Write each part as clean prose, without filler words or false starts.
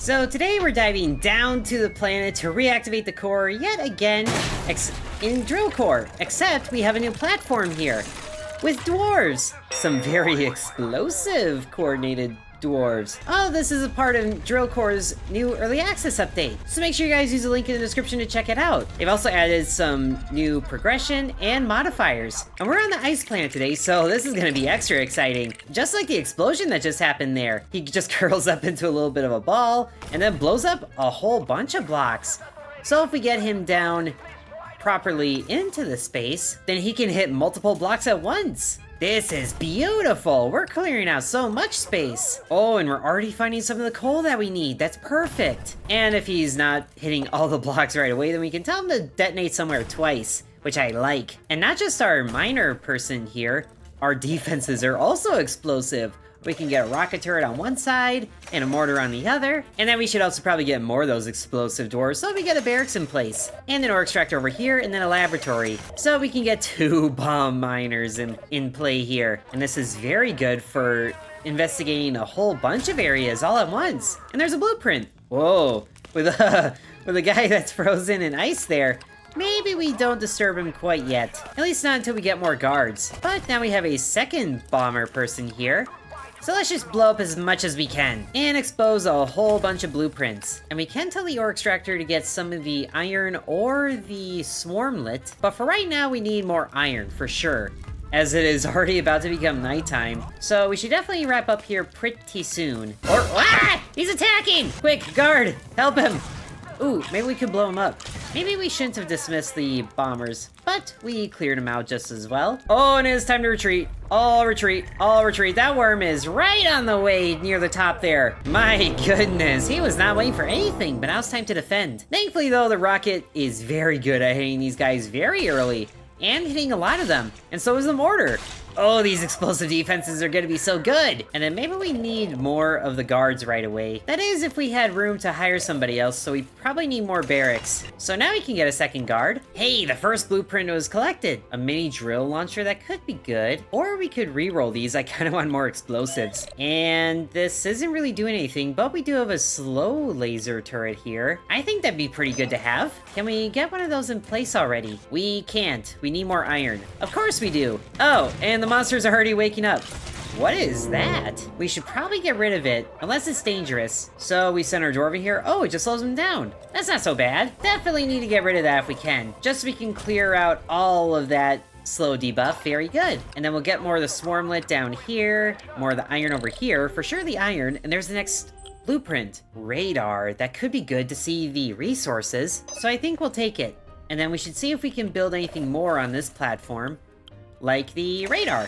So today we're diving down to the planet to reactivate the core yet again in Drill Core, except we have a new platform here with dwarves. Some very explosive coordinated dwarves. Oh, this is a part of Drill Core's new early access update. So make sure you guys use the link in the description to check it out. They've also added some new progression and modifiers. And we're on the ice planet today, so this is gonna be extra exciting. Just like the explosion that just happened there. He just curls up into a little bit of a ball and then blows up a whole bunch of blocks. So if we get him down properly into the space, then he can hit multiple blocks at once. This is beautiful! We're clearing out so much space! Oh, and we're already finding some of the coal that we need. That's perfect! And if he's not hitting all the blocks right away, then we can tell him to detonate somewhere twice, which I like. And not just our miner person here, our defenses are also explosive. We can get a rocket turret on one side and a mortar on the other. And then we should also probably get more of those explosive doors so we get a barracks in place. And an ore extractor over here and then a laboratory. So we can get 2 bomb miners in play here. And this is very good for investigating a whole bunch of areas all at once. And there's a blueprint. Whoa, with a guy that's frozen in ice there. Maybe we don't disturb him quite yet. At least not until we get more guards. But now we have a second bomber person here. So let's just blow up as much as we can and expose a whole bunch of blueprints. And we can tell the ore extractor to get some of the iron or the swarmlet, but for right now we need more iron for sure, as it is already about to become nighttime. So we should definitely wrap up here pretty soon. Or, ah! He's attacking! Quick, guard, help him! Ooh, maybe we could blow him up. Maybe we shouldn't have dismissed the bombers, but we cleared him out just as well. Oh, and it's time to retreat. All retreat, all retreat. That worm is right on the way near the top there. My goodness, he was not waiting for anything, but now it's time to defend. Thankfully though, the rocket is very good at hitting these guys very early and hitting a lot of them, and so is the mortar. Oh, these explosive defenses are gonna be so good! And then maybe we need more of the guards right away. That is, if we had room to hire somebody else, so we probably need more barracks. So now we can get a second guard. Hey, the first blueprint was collected! A mini drill launcher, that could be good. Or we could re-roll these, I kinda want more explosives. And this isn't really doing anything, but we do have a slow laser turret here. I think that'd be pretty good to have. Can we get one of those in place already? We can't. We need more iron. Of course we do! Oh, and the monsters are already waking up. What is that? We should probably get rid of it, unless it's dangerous. So we send our dwarf in here. Oh, it just slows him down. That's not so bad. Definitely need to get rid of that if we can. Just so we can clear out all of that slow debuff. Very good. And then we'll get more of the swarmlet down here, more of the iron over here. For sure the iron, and there's the next blueprint. Radar. That could be good to see the resources. So I think we'll take it. And then we should see if we can build anything more on this platform, like the radar.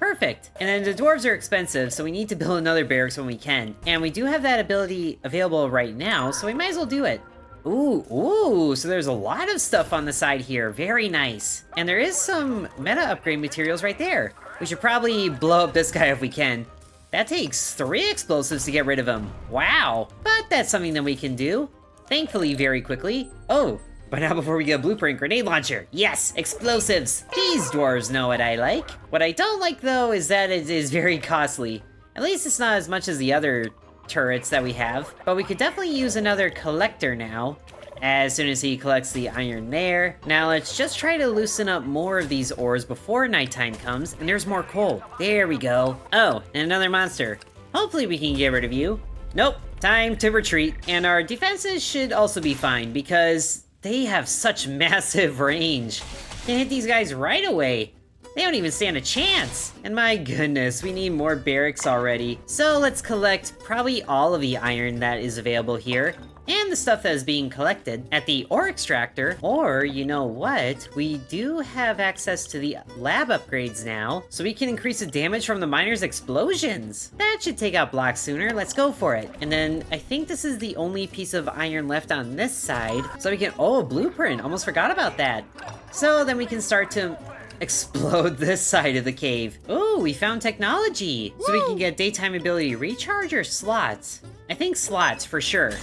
Perfect. And then the dwarves are expensive, so we need to build another barracks when we can. And we do have that ability available right now, so we might as well do it. Ooh, so there's a lot of stuff on the side here. Very nice. And there is some meta upgrade materials right there. We should probably blow up this guy if we can. That takes 3 explosives to get rid of him. Wow. But that's something that we can do. Thankfully, very quickly. Oh. But now before we get a blueprint, grenade launcher. Yes, explosives. These dwarves know what I like. What I don't like though is that it is very costly. At least it's not as much as the other turrets that we have. But we could definitely use another collector now, as soon as he collects the iron there. Now let's just try to loosen up more of these ores before nighttime comes, and there's more coal. There we go. Oh, and another monster. Hopefully we can get rid of you. Nope, time to retreat. And our defenses should also be fine because they have such massive range. Can hit these guys right away. They don't even stand a chance. And my goodness, we need more barracks already. So let's collect probably all of the iron that is available here, and the stuff that is being collected at the ore extractor. Or, you know what? We do have access to the lab upgrades now, so we can increase the damage from the miners' explosions. That should take out blocks sooner. Let's go for it. And then I think this is the only piece of iron left on this side, so we can, oh, blueprint. Almost forgot about that. So then we can start to explode this side of the cave. Oh, we found technology. So we can get daytime ability recharge or slots. I think slots for sure.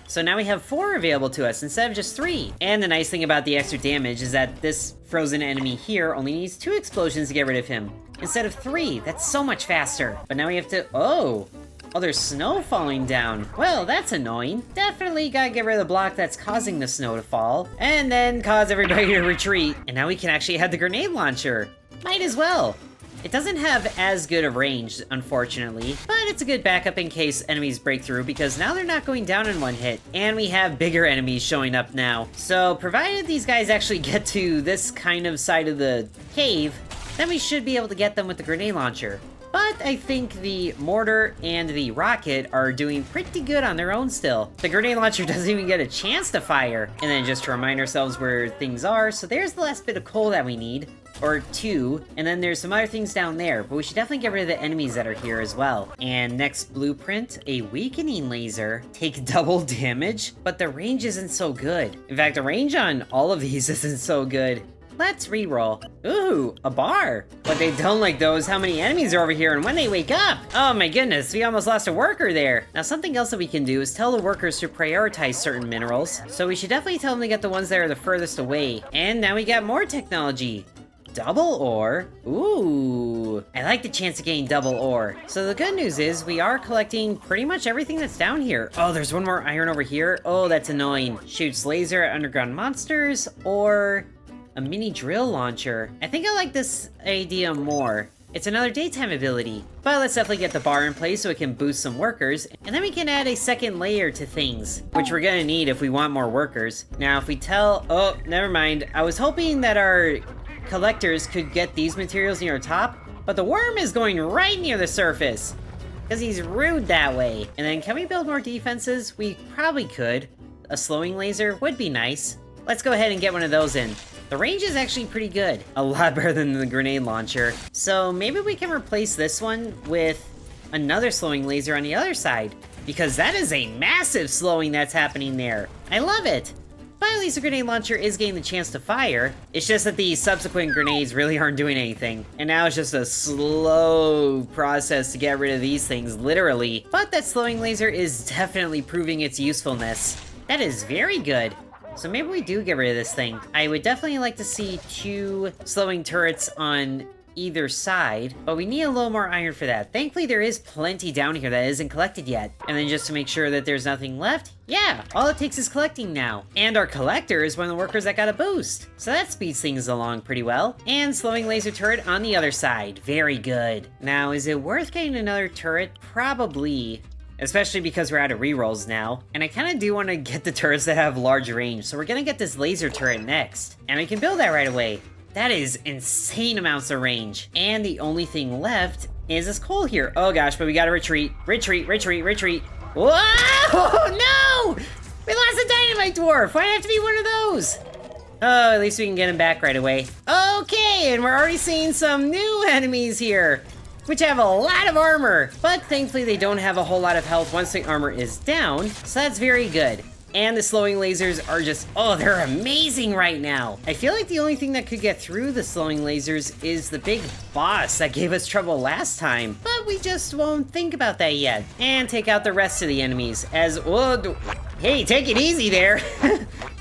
So now we have 4 available to us instead of just 3. And the nice thing about the extra damage is that this frozen enemy here only needs 2 explosions to get rid of him, instead of 3. That's so much faster. But now we have to, oh, Oh, there's snow falling down. Well, that's annoying. Definitely gotta get rid of the block that's causing the snow to fall. And then cause everybody to retreat. And now we can actually have the grenade launcher. Might as well. It doesn't have as good of range, unfortunately, but it's a good backup in case enemies break through, because now they're not going down in one hit, and we have bigger enemies showing up now. So, provided these guys actually get to this kind of side of the cave, then we should be able to get them with the grenade launcher. But I think the mortar and the rocket are doing pretty good on their own still. The grenade launcher doesn't even get a chance to fire. And then just to remind ourselves where things are, so there's the last bit of coal that we need. Or 2, and then there's some other things down there, but we should definitely get rid of the enemies that are here as well. And next blueprint, a weakening laser. Take double damage, but the range isn't so good. In fact, the range on all of these isn't so good. Let's reroll. Ooh, a bar. What they don't like though is how many enemies are over here and when they wake up. Oh my goodness, we almost lost a worker there. Now something else that we can do is tell the workers to prioritize certain minerals. So we should definitely tell them to get the ones that are the furthest away. And now we got more technology. Double ore? Ooh, I like the chance of getting double ore. So the good news is we are collecting pretty much everything that's down here. Oh, there's one more iron over here. Oh, that's annoying. Shoots laser at underground monsters or a mini drill launcher. I think I like this idea more. It's another daytime ability, but let's definitely get the bar in place so it can boost some workers, and then we can add a second layer to things, which we're gonna need if we want more workers. Now, if we tell, oh, never mind. I was hoping that our collectors could get these materials near the top, but the worm is going right near the surface, because he's rude that way. And then can we build more defenses? We probably could. A slowing laser would be nice. Let's go ahead and get one of those in. The range is actually pretty good. A lot better than the grenade launcher. So maybe we can replace this one with another slowing laser on the other side, because that is a massive slowing that's happening there. I love it. But at least the grenade launcher is getting the chance to fire. It's just that the subsequent grenades really aren't doing anything. And now it's just a slow process to get rid of these things, literally. But that slowing laser is definitely proving its usefulness. That is very good. So maybe we do get rid of this thing. I would definitely like to see 2 slowing turrets on either side, but we need a little more iron for that. Thankfully, there is plenty down here that isn't collected yet. And then just to make sure that there's nothing left, yeah, all it takes is collecting now. And our collector is one of the workers that got a boost. So that speeds things along pretty well. And slowing laser turret on the other side. Very good. Now, is it worth getting another turret? Probably. Especially because we're out of rerolls now. And I kind of do want to get the turrets that have large range, so we're gonna get this laser turret next. And we can build that right away. That is insane amounts of range. And the only thing left is this coal here. Oh gosh, but we gotta retreat. Retreat, retreat, retreat. Whoa! No! We lost a dynamite dwarf! Why'd it have to be one of those? Oh, at least we can get him back right away. Okay, and we're already seeing some new enemies here, which have a lot of armor, but thankfully they don't have a whole lot of health once the armor is down, so that's very good. And the slowing lasers are just, oh, they're amazing right now. I feel like the only thing that could get through the slowing lasers is the big boss that gave us trouble last time, but we just won't think about that yet. And take out the rest of the enemies as, whoa, hey, take it easy there.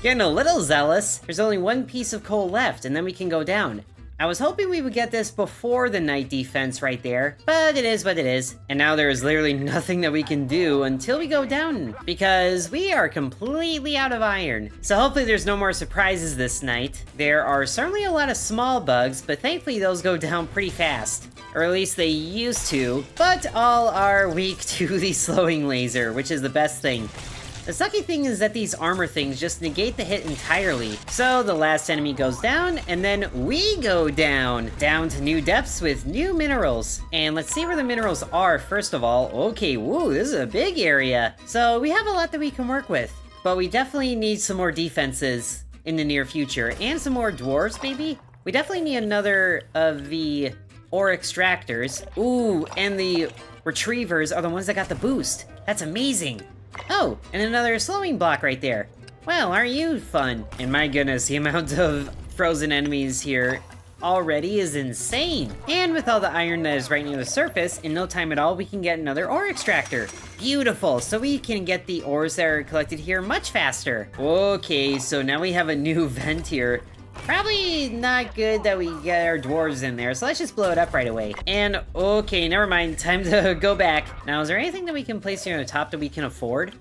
Getting a little zealous. There's only 1 piece of coal left and then we can go down. I was hoping we would get this before the night defense right there, but it is what it is. And now there is literally nothing that we can do until we go down, because we are completely out of iron. So hopefully there's no more surprises this night. There are certainly a lot of small bugs, but thankfully those go down pretty fast. Or at least they used to, but all are weak to the slowing laser, which is the best thing. The sucky thing is that these armor things just negate the hit entirely. So the last enemy goes down, and then we go down. Down to new depths with new minerals. And let's see where the minerals are first of all. Okay, woo, this is a big area. So we have a lot that we can work with. But we definitely need some more defenses in the near future. And some more dwarves, maybe? We definitely need another of the ore extractors. Ooh, and the retrievers are the ones that got the boost. That's amazing. Oh, and another slowing block right there. Well, aren't you fun? And my goodness, the amount of frozen enemies here already is insane. And with all the iron that is right near the surface, in no time at all, we can get another ore extractor. Beautiful, so we can get the ores that are collected here much faster. Okay, so now we have a new vent here. Probably not good that we get our dwarves in there, so let's just blow it up right away. And, okay, never mind, time to go back. Now, is there anything that we can place here on the top that we can afford?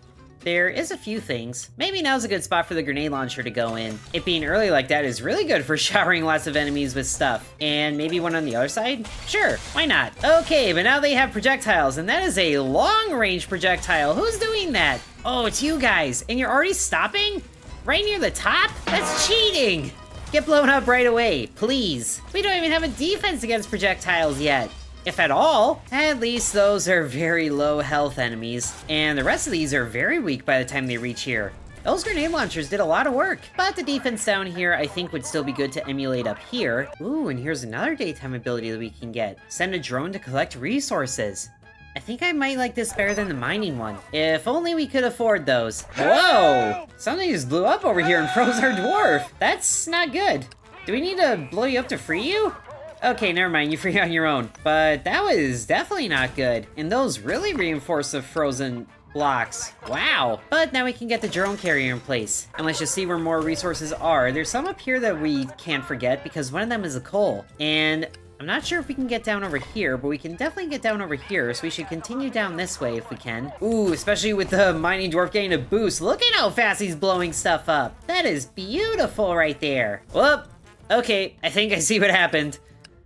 There is a few things. Maybe now's a good spot for the grenade launcher to go in. It being early like that is really good for showering lots of enemies with stuff. And maybe one on the other side? Sure, why not? Okay, but now they have projectiles, and that is a long-range projectile. Who's doing that? Oh, it's you guys, and you're already stopping? Right near the top? That's cheating! Get blown up right away, please. We don't even have a defense against projectiles yet. If at all. At least those are very low health enemies, and the rest of these are very weak by the time they reach here. Those grenade launchers did a lot of work, but the defense down here I think would still be good to emulate up here. Ooh, and here's another daytime ability that we can get. Send a drone to collect resources. I think I might like this better than the mining one. If only we could afford those. Whoa! Something just blew up over here and froze our dwarf. That's not good. Do we need to blow you up to free you? Okay, never mind, you're free on your own. But that was definitely not good. And those really reinforce the frozen blocks. Wow. But now we can get the drone carrier in place. And let's just see where more resources are. There's some up here that we can't forget because one of them is a coal. And I'm not sure if we can get down over here, but we can definitely get down over here, so we should continue down this way if we can. Ooh, especially with the mining dwarf getting a boost. Look at how fast he's blowing stuff up. That is beautiful right there. Whoop. Okay, I think I see what happened.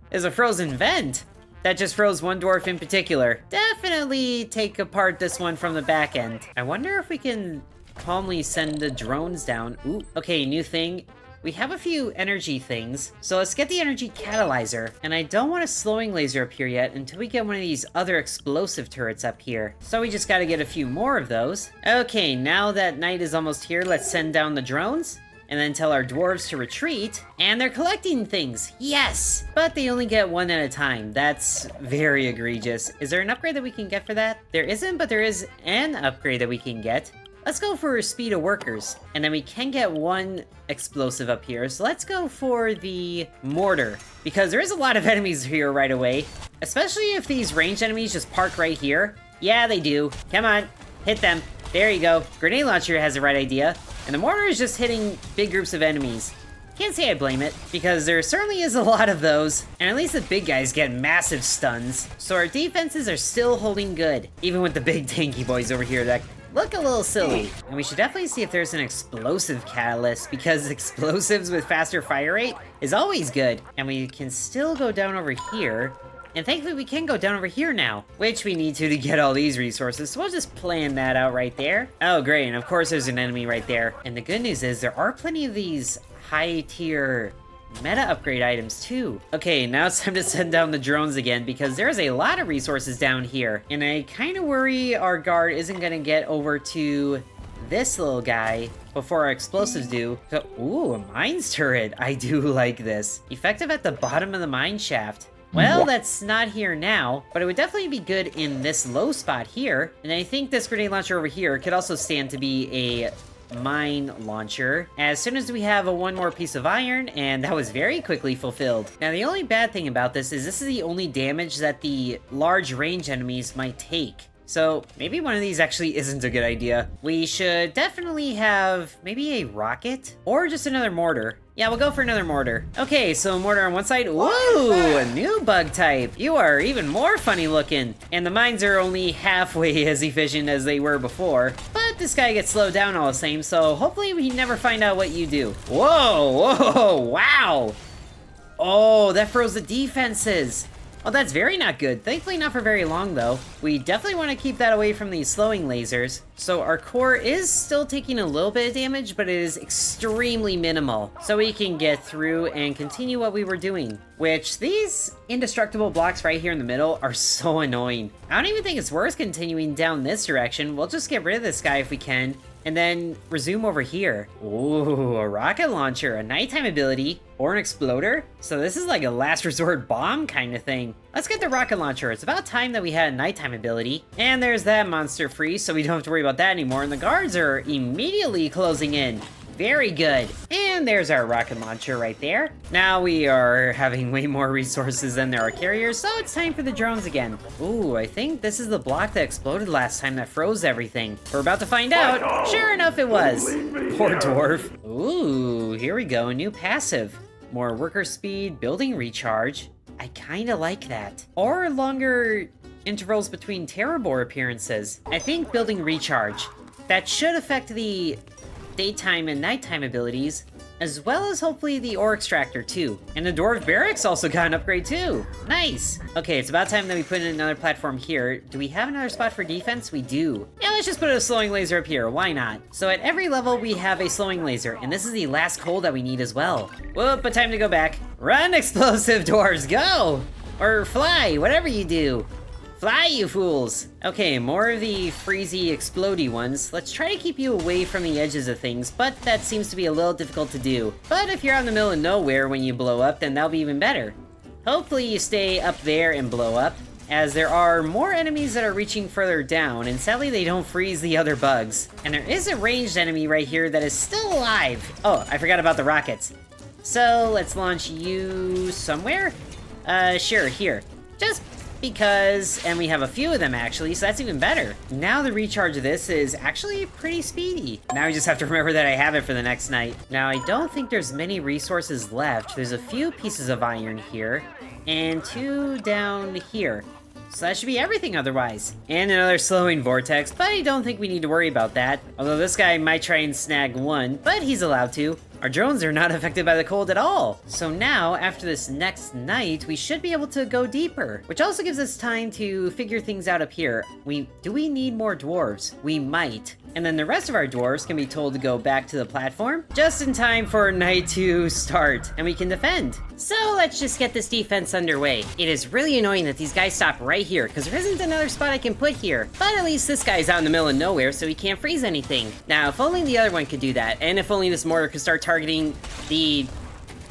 There's a frozen vent that just froze one dwarf in particular. Definitely take apart this one from the back end. I wonder if we can calmly send the drones down. Ooh, okay, new thing. We have a few energy things, so let's get the energy catalyzer. And I don't want a slowing laser up here yet until we get one of these other explosive turrets up here. So we just gotta get a few more of those. Okay, now that night is almost here, let's send down the drones. And then tell our dwarves to retreat, and they're collecting things, yes! But they only get one at a time. That's very egregious. Is there an upgrade that we can get for that? There isn't, but there is an upgrade that we can get. Let's go for speed of workers, and then we can get one explosive up here, so let's go for the mortar, because there is a lot of enemies here right away, especially if these ranged enemies just park right here. Yeah, they do. Come on, hit them. There you go. Grenade launcher has the right idea. And the mortar is just hitting big groups of enemies. Can't say I blame it, because there certainly is a lot of those, and at least the big guys get massive stuns. So our defenses are still holding good, even with the big tanky boys over here that look a little silly. And we should definitely see if there's an explosive catalyst, because explosives with faster fire rate is always good. And we can still go down over here. And thankfully we can go down over here now, which we need to get all these resources, so we'll just plan that out right there. Oh great, and of course there's an enemy right there. And the good news is there are plenty of these high tier meta upgrade items too. Okay, now it's time to send down the drones again, because there's a lot of resources down here. And I kind of worry our guard isn't gonna get over to this little guy before our explosives do. So, ooh, a mines turret. I do like this. Effective at the bottom of the mine shaft. Well, that's not here now, but it would definitely be good in this low spot here. And I think this grenade launcher over here could also stand to be a mine launcher. As soon as we have one more piece of iron, and that was very quickly fulfilled. Now, the only bad thing about this is the only damage that the large range enemies might take. So maybe one of these actually isn't a good idea. We should definitely have maybe a rocket or just another mortar. Yeah, we'll go for another mortar. Okay, so mortar on one side. Ooh, a new bug type. You are even more funny looking. And the mines are only halfway as efficient as they were before. But this guy gets slowed down all the same, so hopefully we never find out what you do. Whoa, whoa, wow. Oh, that froze the defenses. Oh, that's very not good. Thankfully not for very long, though. We definitely want to keep that away from these slowing lasers. So our core is still taking a little bit of damage, but it is extremely minimal. So we can get through and continue what we were doing. Which, these indestructible blocks right here in the middle are so annoying. I don't even think it's worth continuing down this direction. We'll just get rid of this guy if we can. And then resume over here. Ooh, a rocket launcher, a nighttime ability, or an exploder. So this is like a last resort bomb kind of thing. Let's get the rocket launcher. It's about time that we had a nighttime ability. And there's that monster free, so we don't have to worry about that anymore. And the guards are immediately closing in. Very good. And there's our rocket launcher right there. Now we are having way more resources than there are carriers, so it's time for the drones again. Ooh, I think this is the block that exploded last time that froze everything. We're about to find out. Sure enough, it was. Poor dwarf. Ooh, here we go, a new passive. More worker speed, building recharge. I kinda like that. Or longer intervals between Terrabor appearances. I think building recharge. That should affect the daytime and nighttime abilities, as well as hopefully the ore extractor too. And the dwarf barracks also got an upgrade too. Nice. Okay, it's about time that we put in another platform here. Do we have another spot for defense? We do. Yeah, let's just put a slowing laser up here. Why not? So at every level we have a slowing laser, and this is the last coal that we need as well. Whoop, but time to go back. Run, explosive dwarves, go! Or fly, whatever you do. Fly, you fools! Okay, more of the freezy, explodey ones. Let's try to keep you away from the edges of things, but that seems to be a little difficult to do. But if you're out in the middle of nowhere when you blow up, then that'll be even better. Hopefully you stay up there and blow up, as there are more enemies that are reaching further down, and sadly they don't freeze the other bugs. And there is a ranged enemy right here that is still alive. Oh, I forgot about the rockets. So let's launch you somewhere? Sure, here. Just because, and we have a few of them actually, so that's even better. Now the recharge of this is actually pretty speedy. Now we just have to remember that I have it for the next night. Now I don't think there's many resources left. There's a few pieces of iron here, and 2 down here. So that should be everything otherwise. And another slowing vortex, but I don't think we need to worry about that. Although this guy might try and snag one, but he's allowed to. Our drones are not affected by the cold at all. So now, after this next night, we should be able to go deeper, which also gives us time to figure things out up here. Do we need more dwarves? We might. And then the rest of our dwarves can be told to go back to the platform, just in time for night to start, and we can defend. So let's just get this defense underway. It is really annoying that these guys stop right here, because there isn't another spot I can put here. But at least this guy's out in the middle of nowhere, so he can't freeze anything. Now, if only the other one could do that, and if only this mortar could start targeting the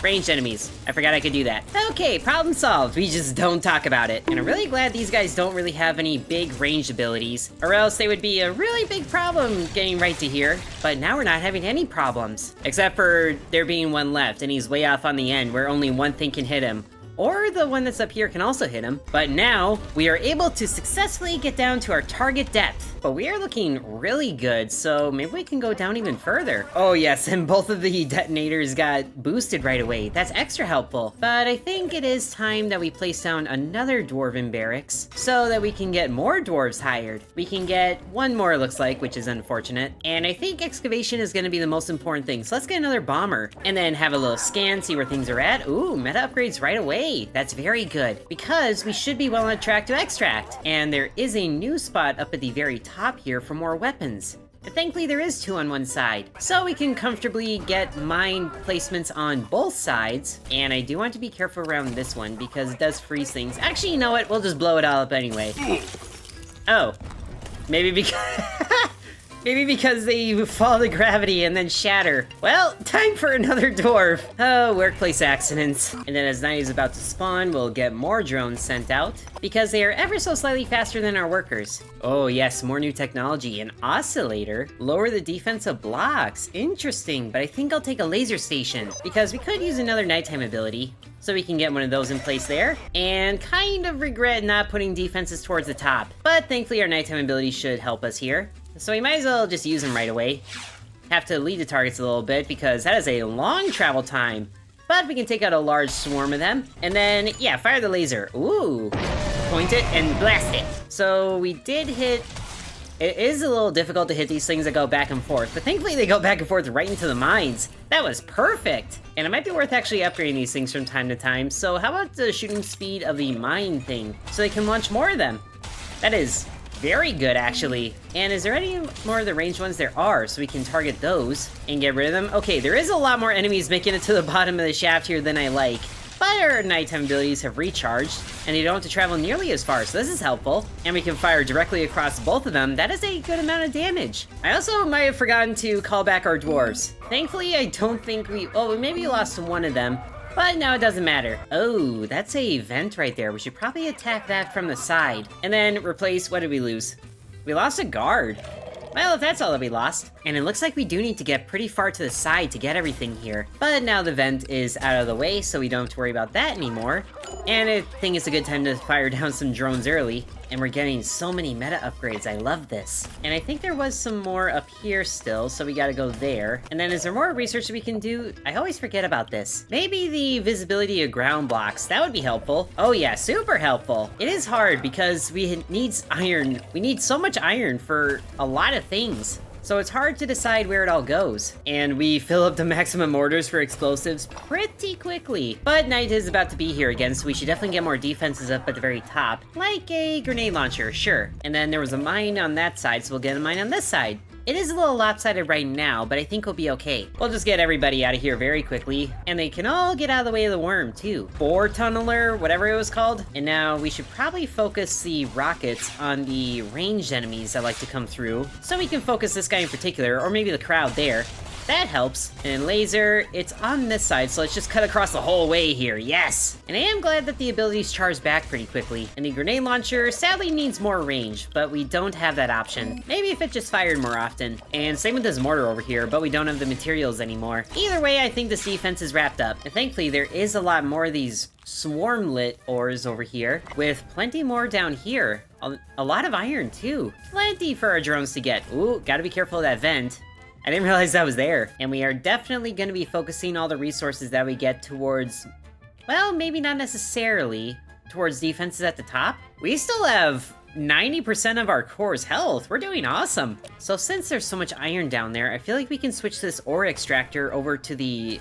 ranged enemies. I forgot I could do that. Okay, problem solved. We just don't talk about it. And I'm really glad these guys don't really have any big ranged abilities, or else they would be a really big problem getting right to here. But now we're not having any problems. Except for there being one left, and he's way off on the end where only one thing can hit him. Or the one that's up here can also hit him. But now, we are able to successfully get down to our target depth. But we are looking really good, so maybe we can go down even further. Oh yes, and both of the detonators got boosted right away. That's extra helpful. But I think it is time that we place down another dwarven barracks, so that we can get more dwarves hired. We can get one more, it looks like, which is unfortunate. And I think excavation is gonna be the most important thing. So let's get another bomber, and then have a little scan, see where things are at. Ooh, meta upgrades right away. That's very good, because we should be well on track to extract. And there is a new spot up at the very top here for more weapons. And thankfully there is 2 on one side, so we can comfortably get mine placements on both sides. And I do want to be careful around this one because it does freeze things. Actually, you know what? We'll just blow it all up anyway. Oh, maybe because maybe because they fall to gravity and then shatter. Well, time for another dwarf. Oh, workplace accidents. And then as night is about to spawn, we'll get more drones sent out, because they are ever so slightly faster than our workers. Oh yes, more new technology. An oscillator. Lower the defense of blocks. Interesting, but I think I'll take a laser station, because we could use another nighttime ability. So we can get one of those in place there, and kind of regret not putting defenses towards the top. But thankfully our nighttime ability should help us here. So we might as well just use them right away. Have to lead the targets a little bit because that is a long travel time. But we can take out a large swarm of them. And then, yeah, fire the laser. Ooh. Point it and blast it. So we did hit... It is a little difficult to hit these things that go back and forth, but thankfully they go back and forth right into the mines. That was perfect! And it might be worth actually upgrading these things from time to time, so how about the shooting speed of the mine thing, so they can launch more of them? That is very good, actually. And is there any more of the ranged ones? There are, so we can target those and get rid of them. Okay, there is a lot more enemies making it to the bottom of the shaft here than I like. But our nighttime abilities have recharged, and they don't have to travel nearly as far, so this is helpful. And we can fire directly across both of them. That is a good amount of damage. I also might have forgotten to call back our dwarves. Thankfully, I don't think we maybe lost one of them, but now it doesn't matter. Oh, that's a vent right there. We should probably attack that from the side. And then replace, what did we lose? We lost a guard. Well, if that's all that we lost. And it looks like we do need to get pretty far to the side to get everything here. But now the vent is out of the way, so we don't have to worry about that anymore. And I think it's a good time to fire down some drones early. And we're getting so many meta upgrades, I love this. And I think there was some more up here still, so we gotta go there. And then is there more research that we can do? I always forget about this. Maybe the visibility of ground blocks, that would be helpful. Oh yeah, super helpful. It is hard because we need iron. We need so much iron for a lot of things. So it's hard to decide where it all goes. And we fill up the maximum orders for explosives pretty quickly. But night is about to be here again, so we should definitely get more defenses up at the very top. Like a grenade launcher, sure. And then there was a mine on that side, so we'll get a mine on this side. It is a little lopsided right now, but I think we'll be okay. We'll just get everybody out of here very quickly, and they can all get out of the way of the worm, too. Boar tunneler, whatever it was called. And now we should probably focus the rockets on the ranged enemies that like to come through, so we can focus this guy in particular, or maybe the crowd there. That helps. And laser, it's on this side, so let's just cut across the whole way here, yes! And I am glad that the abilities charge back pretty quickly. And the grenade launcher sadly needs more range, but we don't have that option. Maybe if it just fired more often. And same with this mortar over here, but we don't have the materials anymore. Either way, I think this defense is wrapped up. And thankfully, there is a lot more of these swarm-lit ores over here, with plenty more down here. A lot of iron, too. Plenty for our drones to get. Ooh, gotta be careful of that vent. I didn't realize that was there. And we are definitely going to be focusing all the resources that we get towards, well, maybe not necessarily towards defenses at the top. We still have 90% of our core's health. We're doing awesome. So since there's so much iron down there, I feel like we can switch this ore extractor over to the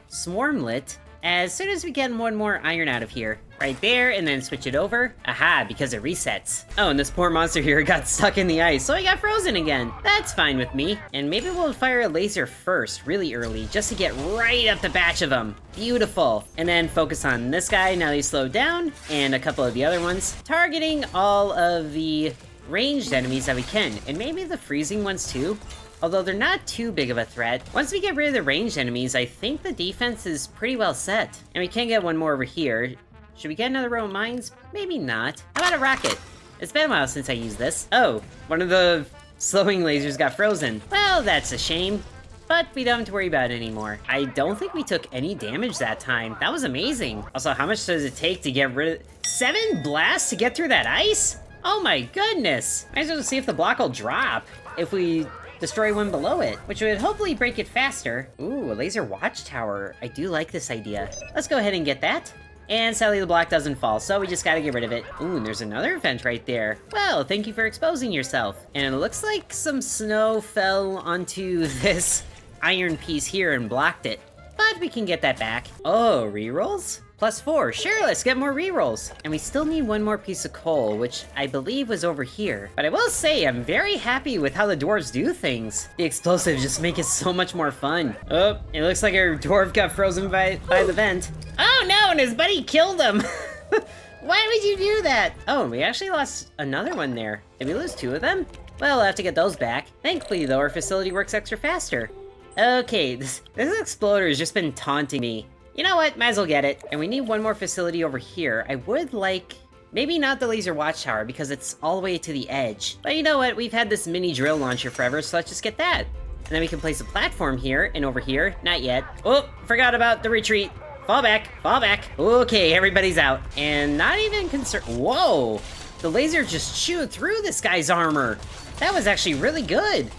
swarmlet as soon as we get one more iron out of here. Right there, and then switch it over. Aha, because it resets. Oh, and this poor monster here got stuck in the ice, so he got frozen again. That's fine with me. And maybe we'll fire a laser first, really early, just to get right up the batch of them. Beautiful. And then focus on this guy, now he's slowed down, and a couple of the other ones. Targeting all of the ranged enemies that we can, and maybe the freezing ones too. Although they're not too big of a threat. Once we get rid of the ranged enemies, I think the defense is pretty well set. And we can get one more over here. Should we get another row of mines? Maybe not. How about a rocket? It's been a while since I used this. Oh, one of the slowing lasers got frozen. Well, that's a shame. But we don't have to worry about it anymore. I don't think we took any damage that time. That was amazing. Also, how much does it take to get rid of... 7 blasts to get through that ice? Oh my goodness. Might as well see if the block will drop. If we destroy one below it, which would hopefully break it faster. Ooh, a laser watchtower. I do like this idea. Let's go ahead and get that. And sadly, the block doesn't fall, so we just gotta get rid of it. Ooh, and there's another vent right there. Well, thank you for exposing yourself. And it looks like some snow fell onto this iron piece here and blocked it. But we can get that back. Oh, rerolls? +4. Sure, let's get more rerolls. And we still need one more piece of coal, which I believe was over here. But I will say, I'm very happy with how the dwarves do things. The explosives just make it so much more fun. Oh, it looks like our dwarf got frozen by the vent. Oh no, and his buddy killed him. Why would you do that? Oh, we actually lost another one there. Did we lose 2 of them? Well, we'll have to get those back. Thankfully, though, our facility works extra faster. Okay, this exploder has just been taunting me. You know what, might as well get it. And we need one more facility over here. I would like, maybe not the laser watchtower because it's all the way to the edge. But you know what, we've had this mini drill launcher forever, so let's just get that. And then we can place a platform here and over here. Not yet. Oh, forgot about the retreat. Fall back, fall back. Okay, everybody's out. And not even concerned. Whoa, the laser just chewed through this guy's armor. That was actually really good.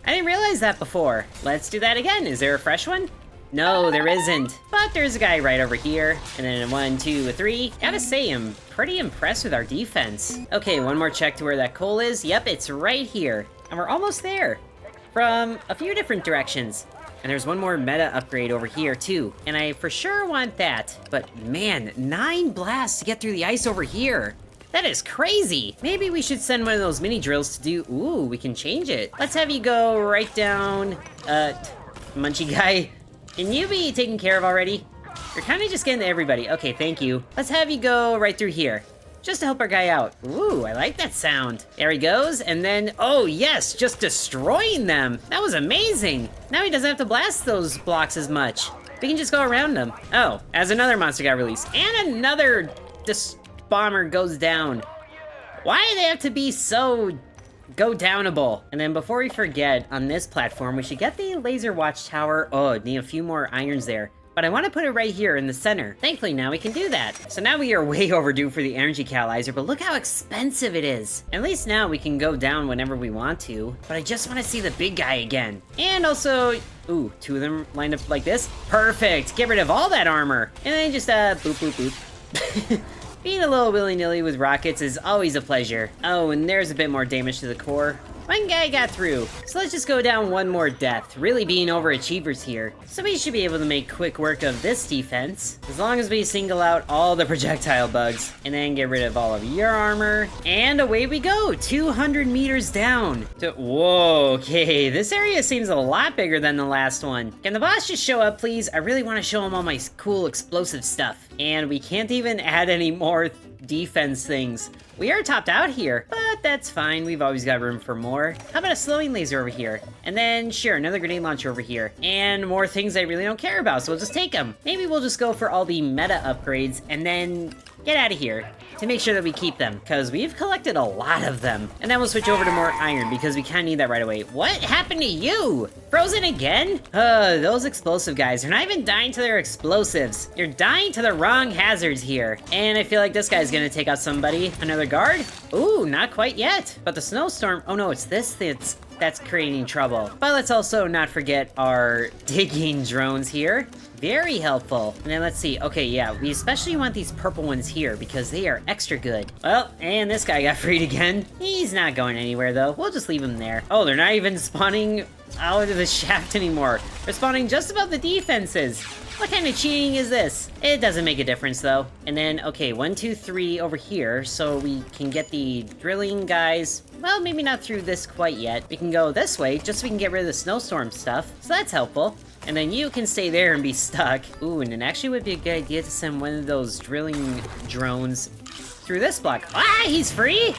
I didn't realize that before. Let's do that again. Is there a fresh one? No, there isn't. But there's a guy right over here. And then 1, 2, 3. Gotta say, I'm pretty impressed with our defense. Okay, one more check to where that coal is. Yep, it's right here. And we're almost there. From a few different directions. And there's one more meta upgrade over here, too. And I for sure want that. But man, 9 blasts to get through the ice over here. That is crazy. Maybe we should send one of those mini drills to do... Ooh, we can change it. Let's have you go right down... Munchy guy. Can you be taken care of already? You're kind of just getting to everybody. Okay, thank you. Let's have you go right through here. Just to help our guy out. Ooh, I like that sound. There he goes, and then, oh yes, just destroying them. That was amazing. Now he doesn't have to blast those blocks as much. We can just go around them. Oh, as another monster got released. And another bomber goes down. Why do they have to be so go downable. And then before we forget, on this platform, we should get the laser watchtower. Oh, need a few more irons there. But I want to put it right here in the center. Thankfully, now we can do that. So now we are way overdue for the energy catalyzer, but look how expensive it is. At least now we can go down whenever we want to, but I just want to see the big guy again. And also, ooh, 2 of them lined up like this. Perfect, get rid of all that armor. And then just, boop, boop, boop. Being a little willy-nilly with rockets is always a pleasure. Oh, and there's a bit more damage to the core. One guy got through, so let's just go down one more death, really being overachievers here. So we should be able to make quick work of this defense, as long as we single out all the projectile bugs, and then get rid of all of your armor, and away we go, 200 meters down. Whoa, okay, this area seems a lot bigger than the last one. Can the boss just show up, please? I really want to show him all my cool explosive stuff. And we can't even add any more defense things. We are topped out here, but that's fine. We've always got room for more. How about a slowing laser over here? And then, sure, another grenade launcher over here. And more things I really don't care about, so we'll just take them. Maybe we'll just go for all the meta upgrades and then get out of here to make sure that we keep them, because we've collected a lot of them. And then we'll switch over to more iron, because we kind of need that right away. What happened to you? Frozen again? Those explosive guys are not even dying to their explosives. You're dying to the wrong hazards here. And I feel like this guy's gonna take out somebody. Another guard? Ooh, not quite yet. But the snowstorm, oh no, it's this that's creating trouble. But let's also not forget our digging drones here. Very helpful. And then let's see. Okay, yeah, we especially want these purple ones here because they are extra good. Well, and this guy got freed again. He's not going anywhere though. We'll just leave him there. Oh, they're not even spawning out of the shaft anymore. They're spawning just above the defenses. What kind of cheating is this? It doesn't make a difference though. And then, okay, 1, 2, 3 over here, so we can get the drilling guys. Well, maybe not through this quite yet. We can go this way, just so we can get rid of the snowstorm stuff. So that's helpful. And then you can stay there and be stuck. Ooh, and it actually would be a good idea to send one of those drilling drones through this block. Ah, he's free?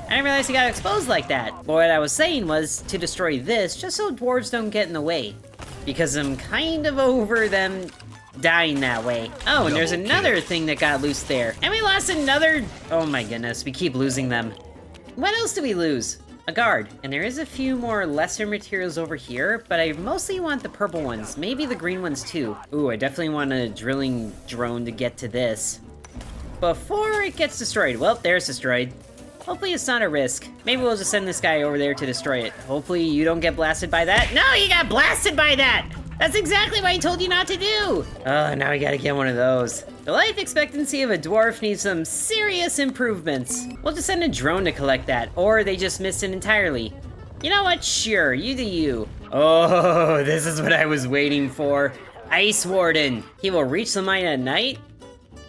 I didn't realize he got exposed like that. But what I was saying was to destroy this, just so dwarves don't get in the way. Because I'm kind of over them dying that way. Oh, and there's another thing that got loose there. And we lost another... Oh my goodness, we keep losing them. What else do we lose? A guard. And there is a few more lesser materials over here, but I mostly want the purple ones. Maybe the green ones too. Ooh, I definitely want a drilling drone to get to this before it gets destroyed. Well, there's destroyed. Hopefully it's not a risk. Maybe we'll just send this guy over there to destroy it. Hopefully you don't get blasted by that. No, you got blasted by that! That's exactly what I told you not to do! Oh, now we gotta get one of those. The life expectancy of a dwarf needs some serious improvements. We'll just send a drone to collect that, or they just missed it entirely. You know what? Sure, you do you. Oh, this is what I was waiting for. Ice Warden. He will reach the mine at night.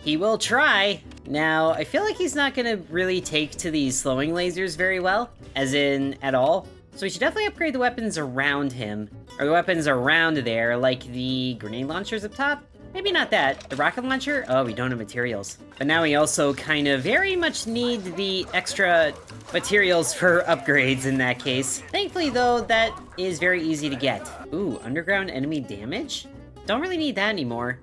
He will try. Now, I feel like he's not gonna really take to these slowing lasers very well, as in, at all. So we should definitely upgrade the weapons around him, or the weapons around there, like the grenade launchers up top. Maybe not that. The rocket launcher? Oh, we don't have materials. But now we also kind of very much need the extra materials for upgrades in that case. Thankfully, though, that is very easy to get. Ooh, underground enemy damage? Don't really need that anymore.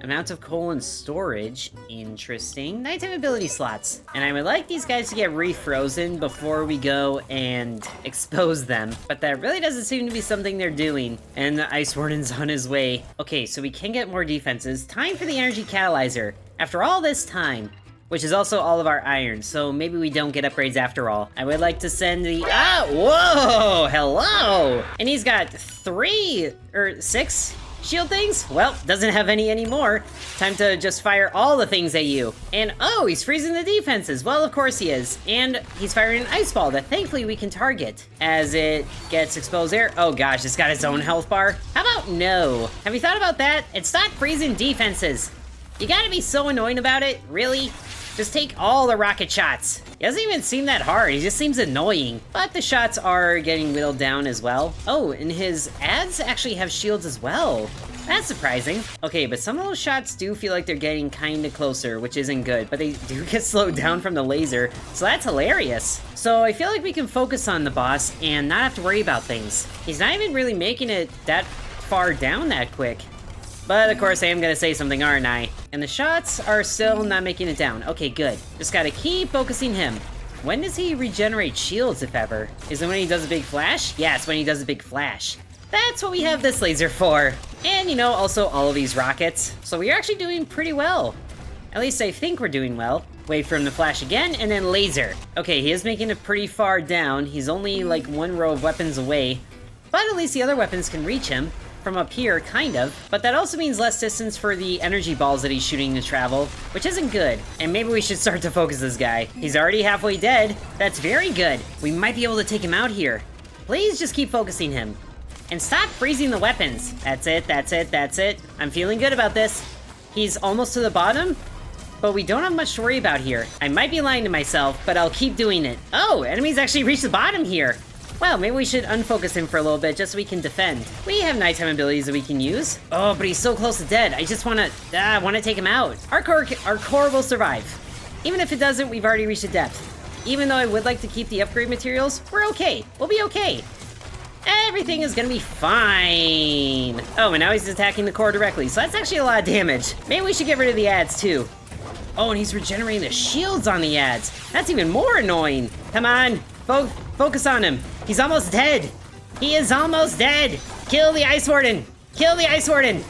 Amount of coal and storage. Interesting. Nighttime ability slots. And I would like these guys to get refrozen before we go and expose them. But that really doesn't seem to be something they're doing. And the Ice Warden's on his way. Okay, so we can get more defenses. Time for the energy catalyzer. After all this time. Which is also all of our iron, so maybe we don't get upgrades after all. I would like to send the... Ah! Whoa! Hello! And he's got 6 shield things? Well, doesn't have any anymore. Time to just fire all the things at you. And oh, he's freezing the defenses. Well, of course he is. And he's firing an ice ball that thankfully we can target as it gets exposed there. Oh gosh, it's got its own health bar. How about no? Have you thought about that? It's not freezing defenses. You gotta be so annoying about it, really? Just take all the rocket shots. He doesn't even seem that hard, he just seems annoying. But the shots are getting whittled down as well. Oh, and his ads actually have shields as well. That's surprising. Okay, but some of those shots do feel like they're getting kinda closer, which isn't good. But they do get slowed down from the laser, so that's hilarious. So I feel like we can focus on the boss and not have to worry about things. He's not even really making it that far down that quick. But of course I am gonna say something, aren't I? And the shots are still not making it down. Okay, good. Just gotta keep focusing him. When does he regenerate shields, if ever? Is it when he does a big flash? Yeah, it's when he does a big flash. That's what we have this laser for. And, you know, also all of these rockets. So we're actually doing pretty well. At least I think we're doing well. Wait for him to flash again, and then laser. Okay, he is making it pretty far down. He's only like one row of weapons away. But at least the other weapons can reach him. From up here, kind of. But that also means less distance for the energy balls that he's shooting to travel, which isn't good. And maybe we should start to focus this guy. He's already halfway dead. That's very good. We might be able to take him out here. Please just keep focusing him. And stop freezing the weapons. That's it, that's it, that's it. I'm feeling good about this. He's almost to the bottom, but we don't have much to worry about here. I might be lying to myself, but I'll keep doing it. Oh, enemies actually reached the bottom here. Well, maybe we should unfocus him for a little bit just so we can defend. We have nighttime abilities that we can use. Oh, but he's so close to dead. I just wanna take him out. Our core will survive. Even if it doesn't, we've already reached a depth. Even though I would like to keep the upgrade materials, we're okay. We'll be okay. Everything is gonna be fine. Oh, and now he's attacking the core directly, so that's actually a lot of damage. Maybe we should get rid of the ads too. Oh, and he's regenerating the shields on the ads. That's even more annoying. Come on, focus on him. He's almost dead. He is almost dead. Kill the Ice Warden. Kill the Ice Warden.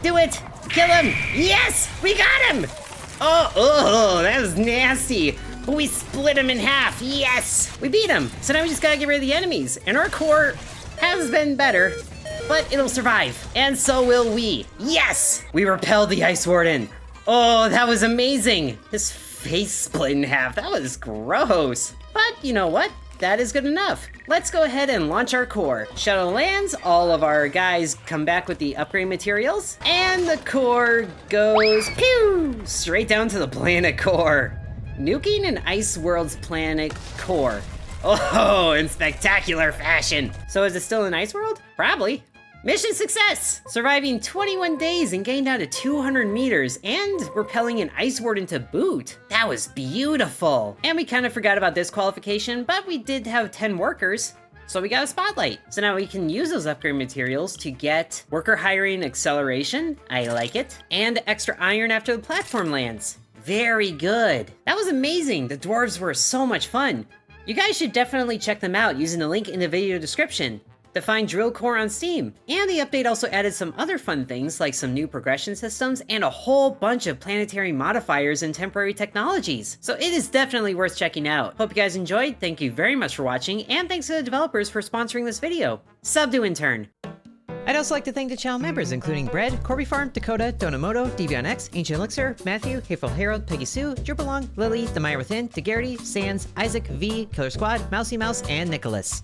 Do it. Kill him. Yes, we got him. Oh, that was nasty. But we split him in half. Yes, we beat him. So now we just gotta get rid of the enemies. And our core has been better, but it'll survive. And so will we. Yes, we repelled the Ice Warden. Oh, that was amazing. His face split in half. That was gross. But you know what? That is good enough. Let's go ahead and launch our core. Shuttle lands, all of our guys come back with the upgrade materials, and the core goes pew straight down to the planet core. Nuking an ice world's planet core. Oh, in spectacular fashion. So is it still an ice world? Probably. Mission success! Surviving 21 days and getting down to 200 meters and repelling an Ice Warden to boot. That was beautiful. And we kind of forgot about this qualification, but we did have 10 workers, so we got a spotlight. So now we can use those upgrade materials to get worker hiring acceleration. I like it. And extra iron after the platform lands. Very good. That was amazing. The dwarves were so much fun. You guys should definitely check them out using the link in the video description to find Drill Core on Steam. And the update also added some other fun things like some new progression systems and a whole bunch of planetary modifiers and temporary technologies. So it is definitely worth checking out. Hope you guys enjoyed. Thank you very much for watching, and thanks to the developers for sponsoring this video. Sub to Intern. I'd also like to thank the channel members, including Bread, Corby Farm, Dakota, Donamoto, DBonX, Ancient Elixir, Matthew, Hateful Harold, Peggy Sue, Drupalong, Lily, The Mire Within, DeGarity, Sans, Isaac, V, Killer Squad, Mousy Mouse, and Nicholas.